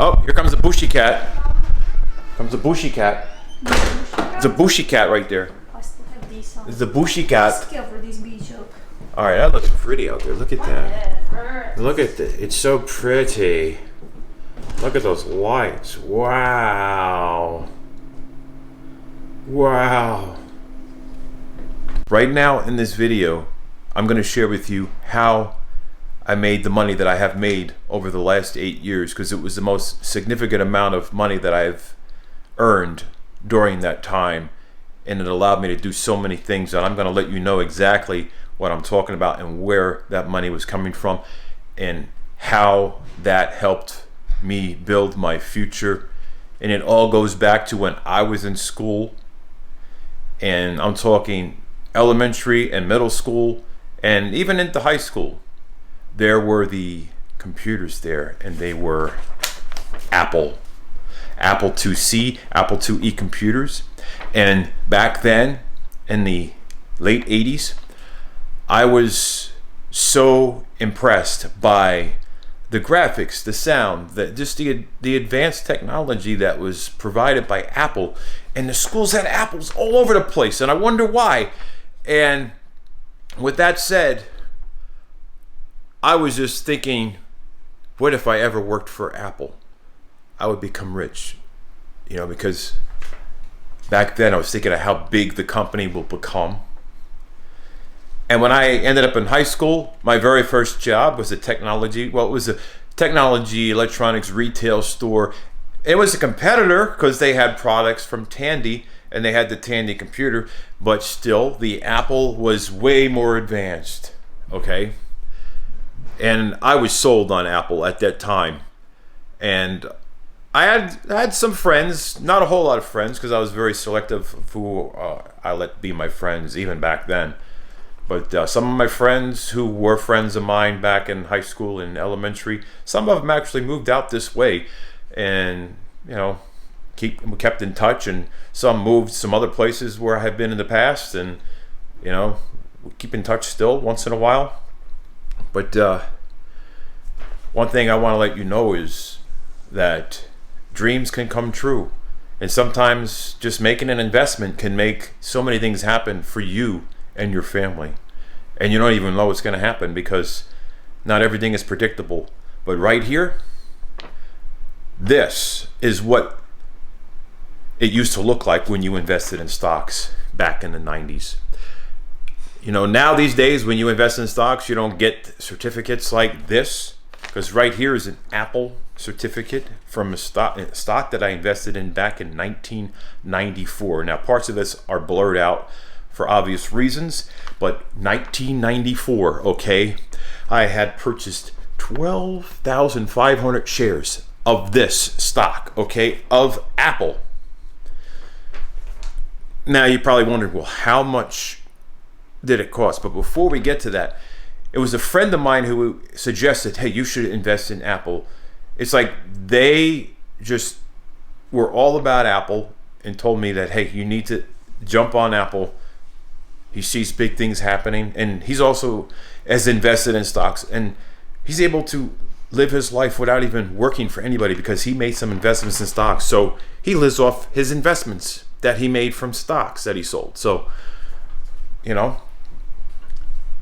Oh, here comes a bushy cat. Comes a bushy cat. It's a bushy cat right there. It's a bushy cat. All right, that looks pretty out there. Look at that. Look at that. It's so pretty. Look at those lights. Wow. Wow. Right now in this video, I'm going to share with you how I made the money that I have made over the last 8 years, because it was the most significant amount of money that I've earned during that time, and it allowed me to do so many things. And I'm going to let you know exactly what I'm talking about and where that money was coming from and how that helped me build my future. And it all goes back to when I was in school, and I'm talking elementary and middle school and even into high school. There were the computers there, and they were Apple IIc, Apple IIe computers. And back then, in the late 80s, I was so impressed by the graphics, the sound, just the advanced technology that was provided by Apple. And the schools had apples all over the place, and I wonder why. And with that said, I was just thinking, what if I ever worked for Apple? I would become rich, because back then I was thinking of how big the company will become. And when I ended up in high school, my very first job was it was a technology electronics retail store. It was a competitor because they had products from Tandy, and they had the Tandy computer, but still the Apple was way more advanced, okay? And I was sold on Apple at that time. And I had some friends, not a whole lot of friends, because I was very selective of who I let be my friends even back then. But some of my friends who were friends of mine back in high school and elementary, some of them actually moved out this way, and kept in touch, and some moved some other places where I had been in the past, and we keep in touch still once in a while. But one thing I want to let you know is that dreams can come true, and sometimes just making an investment can make so many things happen for you and your family, and you don't even know what's going to happen, because not everything is predictable. But right here, this is what it used to look like when you invested in stocks back in the 90s. Now these days when you invest in stocks, you don't get certificates like this, because right here is an Apple certificate from a stock that I invested in back in 1994. Now parts of this are blurred out for obvious reasons, but 1994, okay, I had purchased 12,500 shares of this stock, okay, of Apple. Now you probably wondered, well, how much did it cost? But before we get to that, it was a friend of mine who suggested, hey, you should invest in Apple. It's like they just were all about Apple and told me that, hey, you need to jump on Apple. He sees big things happening, and he's also as invested in stocks, and he's able to live his life without even working for anybody, because he made some investments in stocks. So he lives off his investments that he made from stocks that he sold. So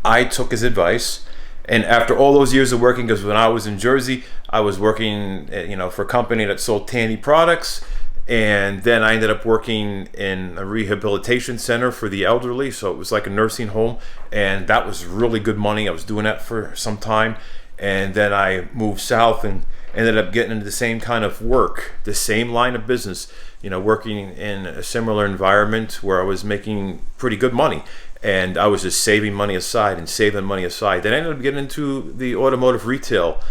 I took his advice, and after all those years of working, because when I was in Jersey, I was working for a company that sold Tandy products, and then I ended up working in a rehabilitation center for the elderly, so it was like a nursing home, and that was really good money. I was doing that for some time, and then I moved south and ended up getting into the same kind of work, the same line of business, working in a similar environment where I was making pretty good money. And I was just saving money aside and saving money aside. Then I ended up getting into the automotive retail,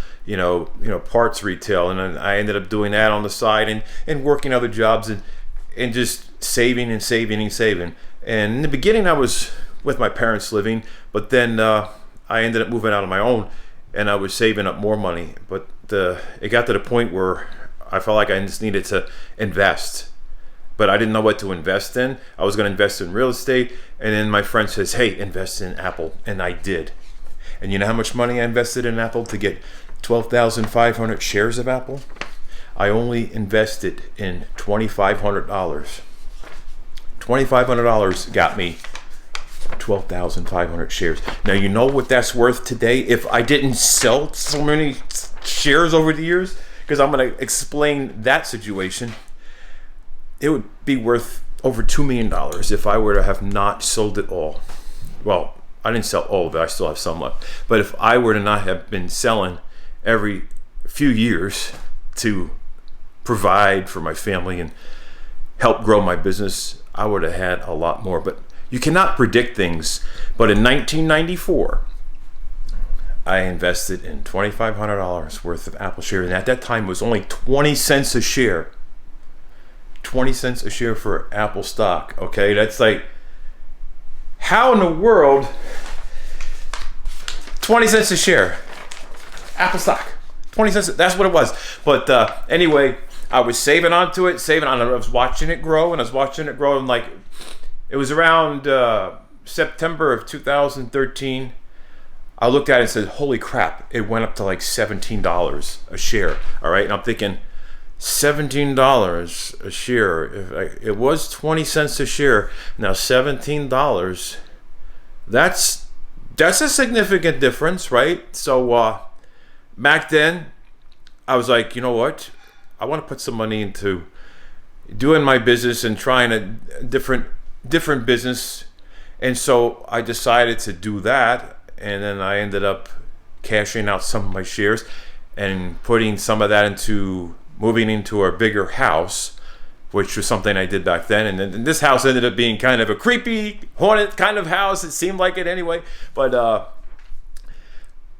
parts retail. And then I ended up doing that on the side and working other jobs and just saving and saving and saving. And in the beginning, I was with my parents living, but then I ended up moving out on my own, and I was saving up more money. But it got to the point where I felt like I just needed to invest. But I didn't know what to invest in. I was going to invest in real estate, and then my friend says, hey, invest in Apple. And I did. And you know how much money I invested in Apple to get 12,500 shares of Apple? I only invested in $2,500. $2,500 got me 12,500 shares. Now, you know what that's worth today if I didn't sell so many shares over the years? Because I'm going to explain that situation. It would be worth over $2 million if I were to have not sold it all. Well, I didn't sell all of it. I still have some left. But if I were to not have been selling every few years to provide for my family and help grow my business, I would have had a lot more. But you cannot predict things. But in 1994, I invested in $2,500 worth of Apple shares. And at that time, it was only 20 cents a share. 20 cents a share for Apple stock. Okay, that's like, how in the world, 20 cents a share, Apple stock, 20 cents, that's what it was. But anyway, I was saving onto it, I was watching it grow, and like, it was around September of 2013, I looked at it and said, holy crap, it went up to like $17 a share, all right? And I'm thinking, $17 a share. It was 20 cents a share. Now $17. That's a significant difference, right? So back then, I was like, you know what? I want to put some money into doing my business and trying a different business. And so I decided to do that. And then I ended up cashing out some of my shares and putting some of that into moving into a bigger house, which was something I did back then. And then this house ended up being kind of a creepy, haunted kind of house. It seemed like it anyway. But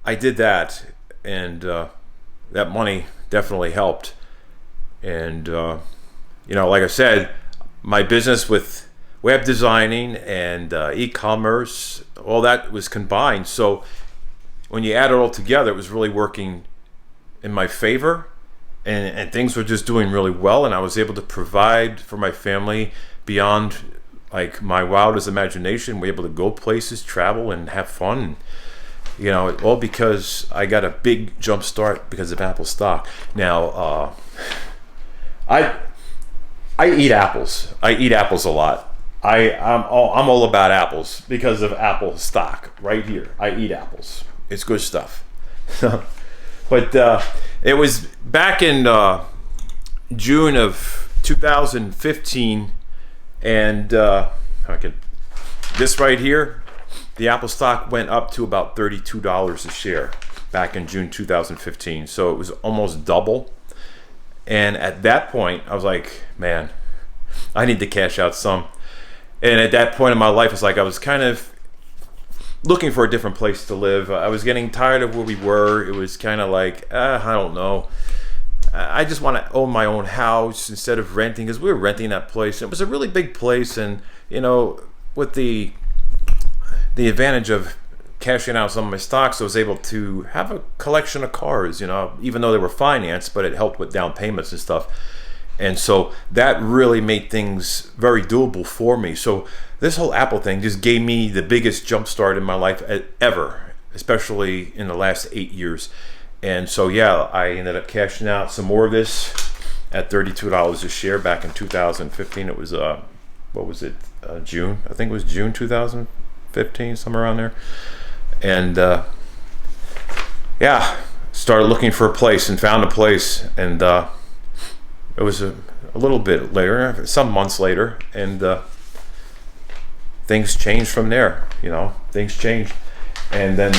I did that, and that money definitely helped. And, like I said, my business with web designing and e-commerce, all that was combined. So when you add it all together, it was really working in my favor. And things were just doing really well, and I was able to provide for my family beyond like my wildest imagination. We're able to go places, travel, and have fun. All because I got a big jump start because of Apple stock. Now, I eat apples. I eat apples a lot. I'm all about apples because of Apple stock right here. I eat apples. It's good stuff. But it was back in June of 2015, and this right here, the Apple stock went up to about $32 a share back in June 2015. So it was almost double. And at that point, I was like, man, I need to cash out some. And at that point in my life, it's like I was kind of looking for a different place to live. I was getting tired of where we were. It was kind of like, I don't know. I just want to own my own house instead of renting, because we were renting that place. It was a really big place, and with the advantage of cashing out some of my stocks, I was able to have a collection of cars. Even though they were financed, but it helped with down payments and stuff. And so that really made things very doable for me. So this whole Apple thing just gave me the biggest jump start in my life ever, especially in the last 8 years. And so, yeah, I ended up cashing out some more of this at $32 a share back in 2015. It was, June? I think it was June 2015, somewhere around there. And, started looking for a place and found a place. And it was a little bit later, some months later, and things changed from there. Things changed. And then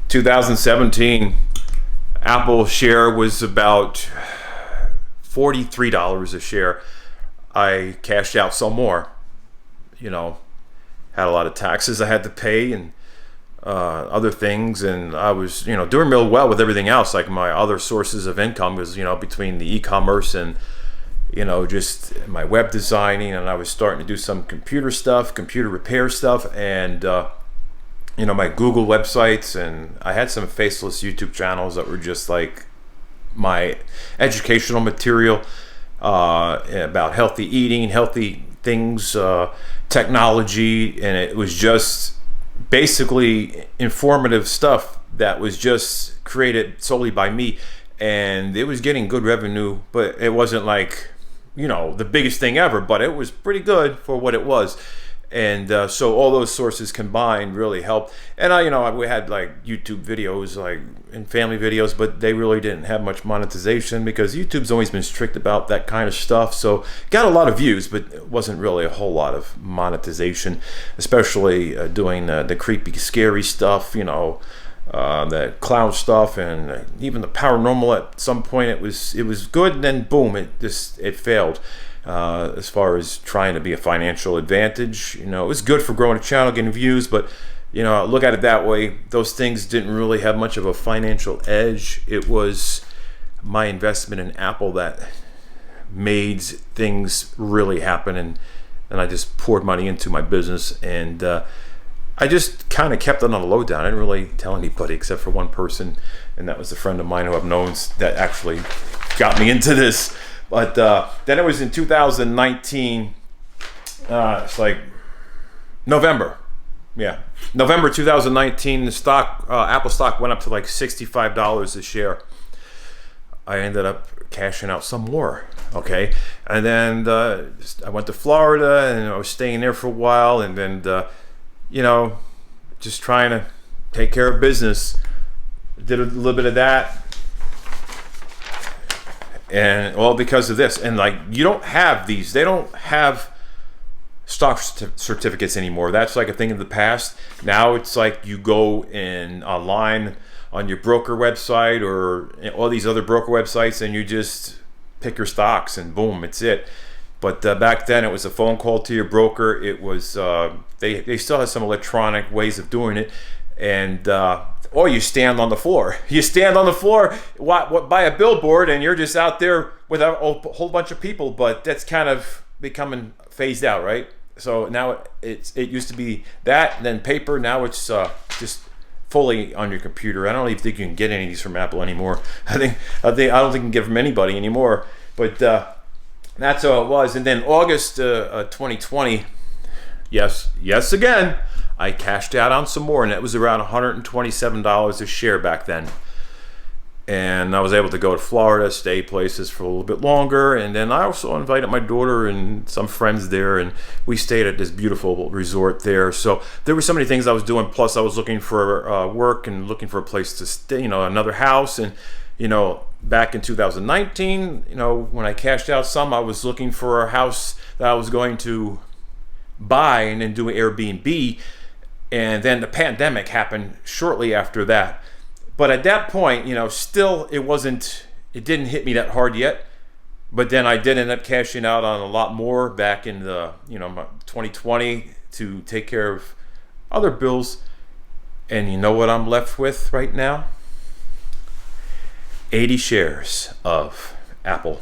2017, Apple share was about $43 a share. I cashed out some more. Had a lot of taxes I had to pay and other things, and I was doing real well with everything else. Like my other sources of income was between the e-commerce and just my web designing, and I was starting to do some computer repair stuff, and my Google websites, and I had some faceless YouTube channels that were just like my educational material about healthy eating, healthy things, technology, and it was just basically informative stuff that was just created solely by me. and it was getting good revenue, but it wasn't like, the biggest thing ever, but it was pretty good for what it was. And so all those sources combined really helped. And we had like YouTube videos, like and family videos, but they really didn't have much monetization because YouTube's always been strict about that kind of stuff. So got a lot of views, but it wasn't really a whole lot of monetization, especially doing the creepy, scary stuff, the clown stuff, and even the paranormal. At some point, it was good, and then boom, it failed. As far as trying to be a financial advantage, it was good for growing a channel, getting views, but look at it that way. Those things didn't really have much of a financial edge. It was my investment in Apple that made things really happen, and I just poured money into my business, and I just kind of kept it on the lowdown. I didn't really tell anybody except for one person, and that was a friend of mine who I've known that actually got me into this. But then it was in 2019, it's like November 2019, the stock, Apple stock went up to like $65 a share. I ended up cashing out some more, okay? And then I went to Florida, and I was staying there for a while, and then, just trying to take care of business. Did a little bit of that. And all because of this, and like they don't have stock certificates anymore. That's like a thing of the past. Now it's like you go in online on your broker website or all these other broker websites, and you just pick your stocks, and boom, it's it. But back then it was a phone call to your broker. It was they still have some electronic ways of doing it, and or you stand on the floor. You stand on the floor by a billboard, and you're just out there with a whole bunch of people. But that's kind of becoming phased out, right? So now it used to be that, and then paper. Now it's just fully on your computer. I don't even think you can get any of these from Apple anymore. I don't think you can get from anybody anymore. But that's how it was. And then August 2020, yes again, I cashed out on some more, and it was around $127 a share back then. And I was able to go to Florida, stay places for a little bit longer, and then I also invited my daughter and some friends there, and we stayed at this beautiful resort there. So there were so many things I was doing, plus I was looking for work and looking for a place to stay, another house. And back in 2019, when I cashed out some, I was looking for a house that I was going to buy and then do an Airbnb. And then the pandemic happened shortly after that. But at that point, still it didn't hit me that hard yet. But then I did end up cashing out on a lot more back in the, 2020 to take care of other bills. And you know what I'm left with right now? 80 shares of Apple.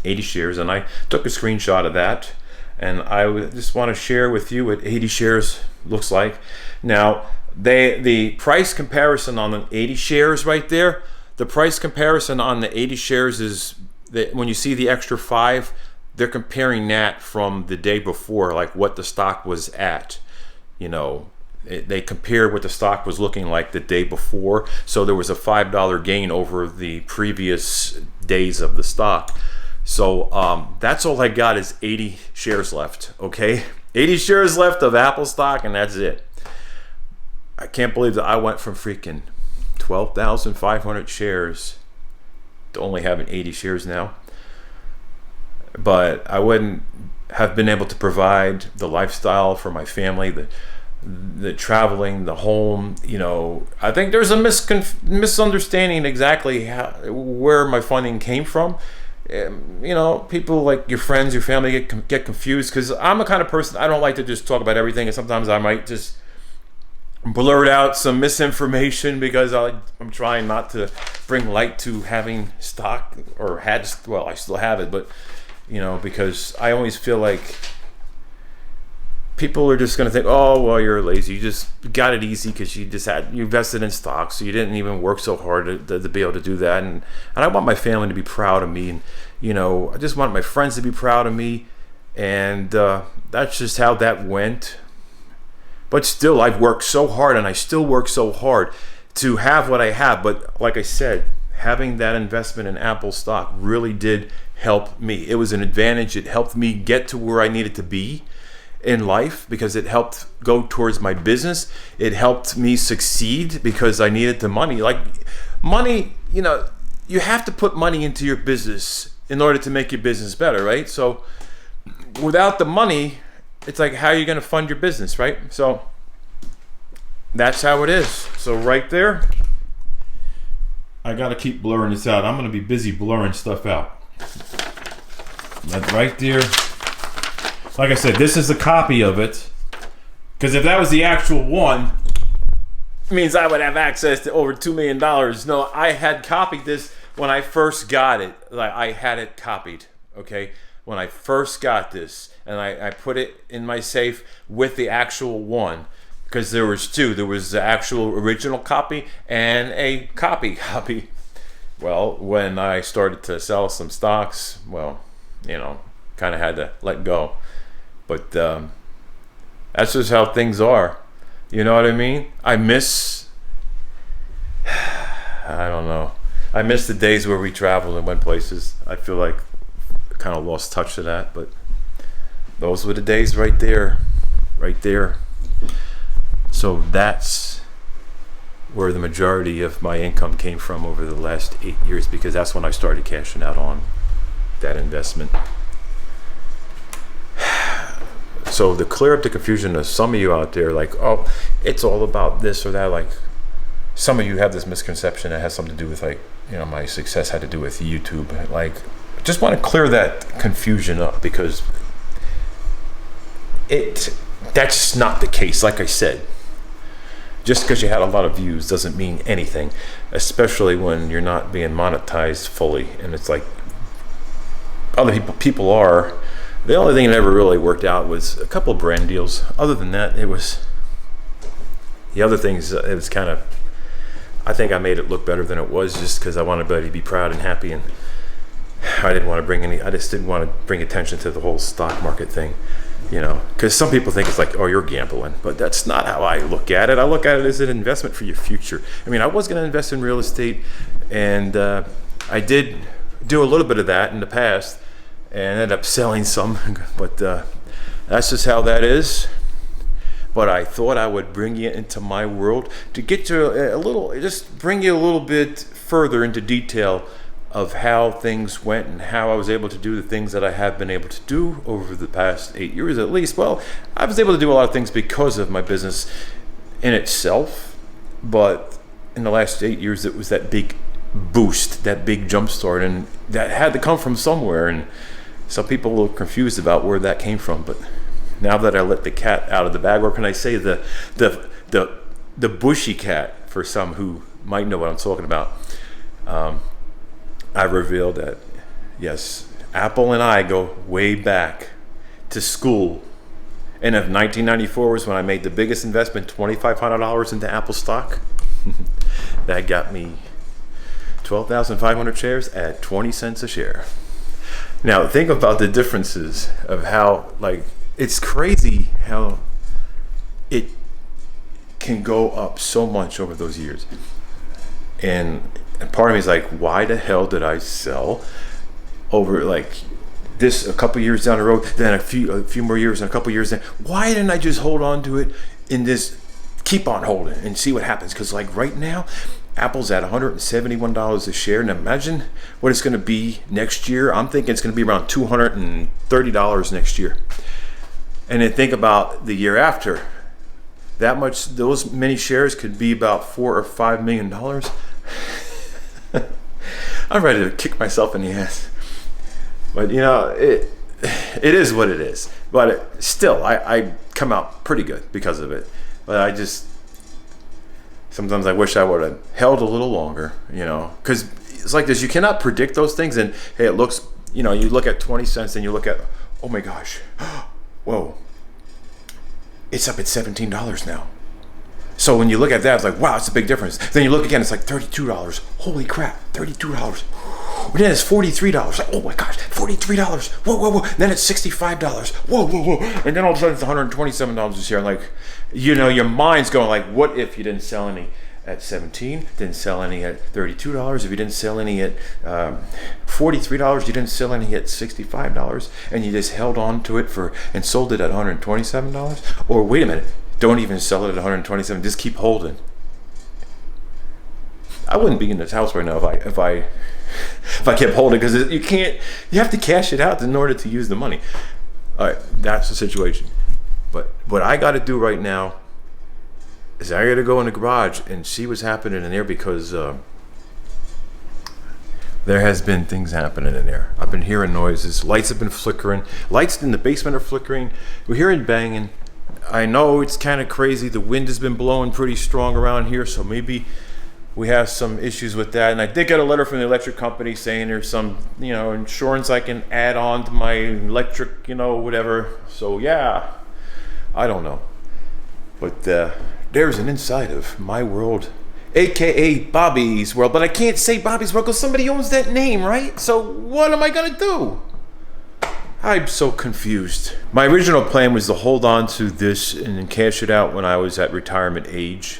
80 shares, and I took a screenshot of that. And I just want to share with you what 80 shares looks like. Now, the price comparison on the 80 shares right there, the price comparison on the 80 shares is that when you see the extra 5, they're comparing that from the day before, like what the stock was at. They compare what the stock was looking like the day before. So there was a $5 gain over the previous days of the stock. So that's all I got is 80 shares left, okay? 80 shares left of Apple stock, and that's it. I can't believe that I went from freaking 12,500 shares to only having 80 shares now. But I wouldn't have been able to provide the lifestyle for my family, the traveling, the home. I think there's a misunderstanding exactly where my funding came from. People like your friends, your family get confused, because I'm the kind of person, I don't like to just talk about everything, and sometimes I might just blurt out some misinformation because I'm trying not to bring light to having stock, or I still have it, but because I always feel like people are just going to think, oh, well, you're lazy, you just got it easy because you invested in stocks, so you didn't even work so hard to be able to do that. And I want my family to be proud of me, and I just want my friends to be proud of me, and that's just how that went. But still, I've worked so hard, and I still work so hard to have what I have. But like I said, having that investment in Apple stock really did help me. It was an advantage. It helped me get to where I needed to be in life because it helped go towards my business. It helped me succeed because I needed the money. Like money, you have to put money into your business in order to make your business better, right? So without the money, it's like, how are you going to fund your business, right? So that's how it is. So right there, I got to keep blurring this out. I'm going to be busy blurring stuff out. That right there. Like I said, this is a copy of it. Because if that was the actual one, it means I would have access to over $2 million. No, I had copied this when I first got it. Like I had it copied, okay? When I first got this. And I put it in my safe with the actual one. Because there was two. There was the actual original copy and a copy. Well, when I started to sell some stocks, well, kind of had to let go. But that's just how things are. You know what I mean? I miss the days where we traveled and went places. I feel like I kind of lost touch of that. But those were the days right there. Right there. So that's where the majority of my income came from over the last 8 years, because that's when I started cashing out on that investment. So to clear up the confusion of some of you out there, like, oh, it's all about this or that, like some of you have this misconception that has something to do with, like, my success had to do with YouTube. Like, just want to clear that confusion up, because that's not the case. Like I said, just because you had a lot of views doesn't mean anything, especially when you're not being monetized fully. And it's like other people are. The only thing that ever really worked out was a couple of brand deals. Other than that, it was the other things. It was kind of, I think I made it look better than it was, just because I wanted everybody to be proud and happy, and I just didn't want to bring attention to the whole stock market thing. Because some people think it's like, oh, you're gambling, but that's not how I look at it. I look at it as an investment for your future. I mean, I was going to invest in real estate, and I did do a little bit of that in the past, and ended up selling some, but that's just how that is. But I thought I would bring you into my world to get to just bring you a little bit further into detail of how things went and how I was able to do the things that I have been able to do over the past 8 years at least. Well, I was able to do a lot of things because of my business in itself, but in the last 8 years it was that big boost, that big jump start, and that had to come from somewhere. And some people are a little confused about where that came from, but now that I let the cat out of the bag, or can I say the bushy cat for some who might know what I'm talking about, I revealed that, yes, Apple and I go way back to school. And if 1994 was when I made the biggest investment, $2,500 into Apple stock, that got me 12,500 shares at 20 cents a share. Now, think about the differences of how, like, it's crazy how it can go up so much over those years. And part of me is like, why the hell did I sell over like this a couple years down the road, then a few more years and a couple years then? Why didn't I just hold on to it in this, keep on holding and see what happens? Because like right now, Apple's at $171 a share, and imagine what it's going to be next year. I'm thinking it's going to be around $230 next year. And then think about the year after. That much, those many shares could be about $4 or $5 million. I'm ready to kick myself in the ass, but it is what it is. But still, I come out pretty good because of it. But sometimes I wish I would have held a little longer, because it's like this. You cannot predict those things. And hey, it looks, you look at 20 cents and you look at, oh my gosh, whoa, it's up at $17 now. So when you look at that, it's like, wow, it's a big difference. Then you look again, it's like $32. Holy crap, $32. Then it's $43. Like, oh my gosh, $43. Whoa, whoa, whoa. Then it's $65. Whoa, whoa, whoa. And then all of a sudden it's $127 a share. Like, your mind's going like, what if you didn't sell any? at $17, didn't sell any at $32. If you didn't sell any at $43, you didn't sell any at $65, and you just held on to it and sold it at $127. Or wait a minute, don't even sell it at $127, just keep holding. I wouldn't be in this house right now if I kept holding, because you have to cash it out in order to use the money. All right, that's the situation. But what I got to do right now is I got to go in the garage and see what's happening in there, because there has been things happening in there. I've been hearing noises. Lights have been flickering. Lights in the basement are flickering. We're hearing banging. I know it's kind of crazy. The wind has been blowing pretty strong around here, so maybe we have some issues with that. And I did get a letter from the electric company saying there's some, insurance I can add on to my electric, whatever. So yeah, I don't know. But there's an inside of my world, aka Bobby's World. But I can't say Bobby's World because somebody owns that name, right? So what am I gonna do? I'm so confused. My original plan was to hold on to this and then cash it out when I was at retirement age.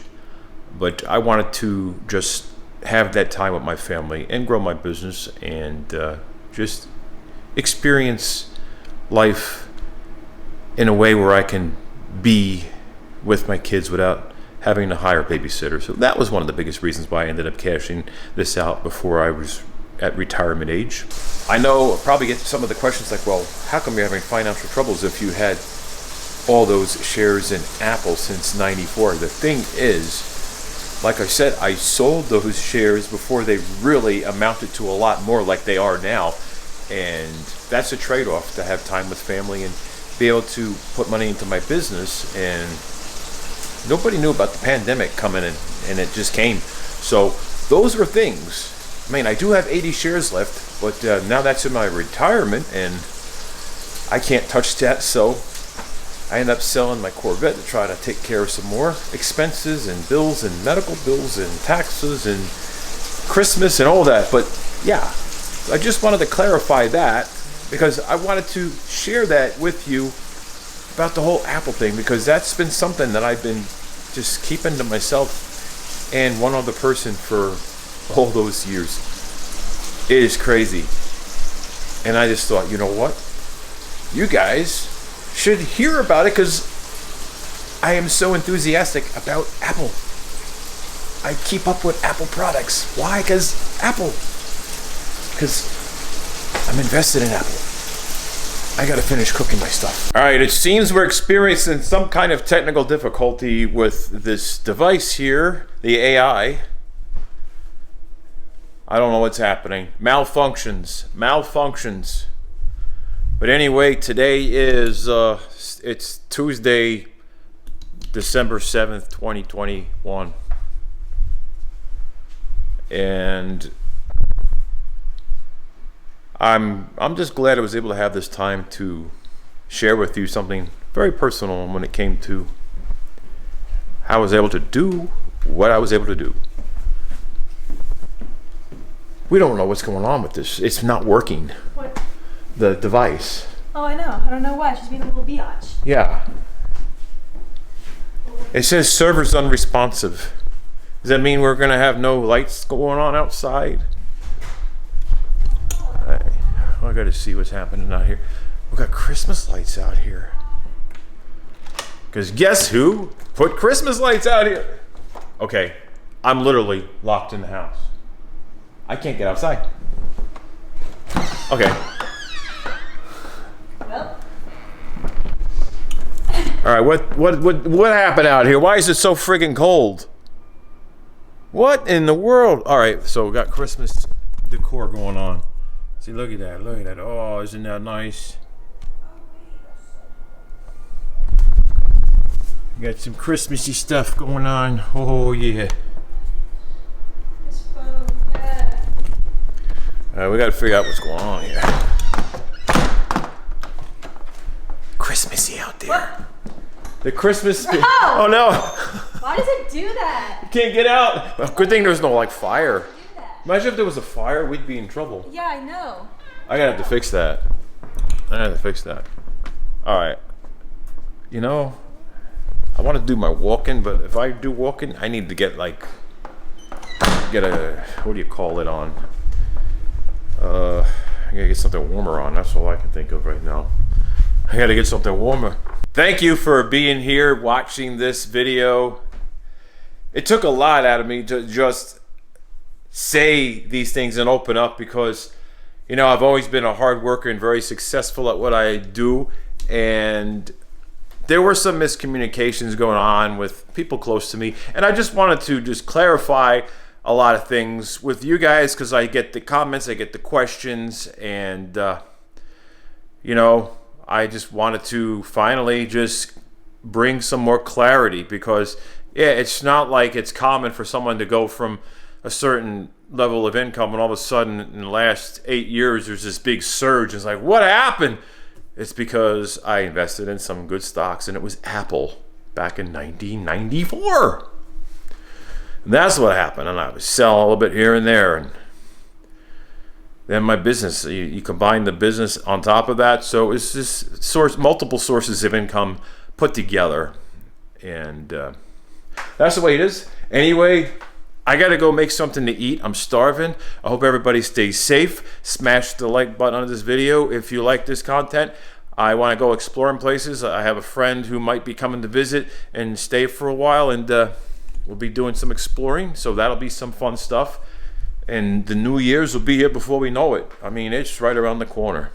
But I wanted to just have that time with my family and grow my business and just experience life in a way where I can be with my kids without having to hire a babysitter. So that was one of the biggest reasons why I ended up cashing this out before I was at retirement age. I know I'll probably get some of the questions like, well, how come you're having financial troubles if you had all those shares in Apple since '94? The thing is, like I said, I sold those shares before they really amounted to a lot more like they are now. And that's a trade-off, to have time with family and be able to put money into my business. And nobody knew about the pandemic coming in, and it just came. So those were things. I mean, I do have 80 shares left, but now that's in my retirement, and I can't touch that. So I end up selling my Corvette to try to take care of some more expenses and bills and medical bills and taxes and Christmas and all that. But yeah, I just wanted to clarify that, because I wanted to share that with you about the whole Apple thing, because that's been something that I've been just keeping to myself and one other person for all those years. It is crazy. And I just thought, you know what? You guys should hear about it, because I am so enthusiastic about Apple. I keep up with Apple products. Why? Because Apple. Because I'm invested in Apple. I gotta finish cooking my stuff. All right, it seems we're experiencing some kind of technical difficulty with this device here, the AI. I don't know what's happening. Malfunctions. But anyway, today is, it's Tuesday, December 7th, 2021. And I'm just glad I was able to have this time to share with you something very personal when it came to how I was able to do what I was able to do. We don't know what's going on with this. It's not working. What? The device. Oh, I know. I don't know why. She's being a little biatch. Yeah. It says server's unresponsive. Does that mean we're going to have no lights going on outside? I got to see what's happening out here. We've got Christmas lights out here. Because guess who put Christmas lights out here? Okay, I'm literally locked in the house. I can't get outside. Okay. Well. All right, what happened out here? Why is it so friggin' cold? What in the world? All right, so we got Christmas decor going on. See, look at that, look at that. Oh, isn't that nice? We got some Christmassy stuff going on. Oh, yeah. We got to figure out what's going on here. Christmassy out there. What? The Christmas. No! Oh no! Why does it do that? You can't get out. Well, good thing there's no like fire. Imagine if there was a fire, we'd be in trouble. Yeah, I know. I gotta have to fix that. All right. You know, I want to do my walking, but if I do walking, I need to get like get a, what do you call it on? I gotta get something warmer on. That's all I can think of right now. I gotta get something warmer. Thank you for being here, watching this video. It took a lot out of me to just say these things and open up because, you know, I've always been a hard worker and very successful at what I do. And there were some miscommunications going on with people close to me. And I just wanted to just clarify a lot of things with you guys because I get the comments, I get the questions, and you know, I just wanted to finally just bring some more clarity because yeah, it's not like it's common for someone to go from a certain level of income and all of a sudden in the last 8 years there's this big surge. It's like, what happened? It's because I invested in some good stocks, and it was Apple back in 1994. And that's what happened, and I was selling a little bit here and there, and then my business, you combine the business on top of that, so it's just multiple sources of income put together, and that's the way it is. Anyway, I gotta go make something to eat. I'm starving. I hope everybody stays safe. Smash the like button on this video if you like this content. I want to go exploring places. I have a friend who might be coming to visit and stay for a while, and we'll be doing some exploring, so that'll be some fun stuff. And the New Year's will be here before we know it. I mean, it's right around the corner.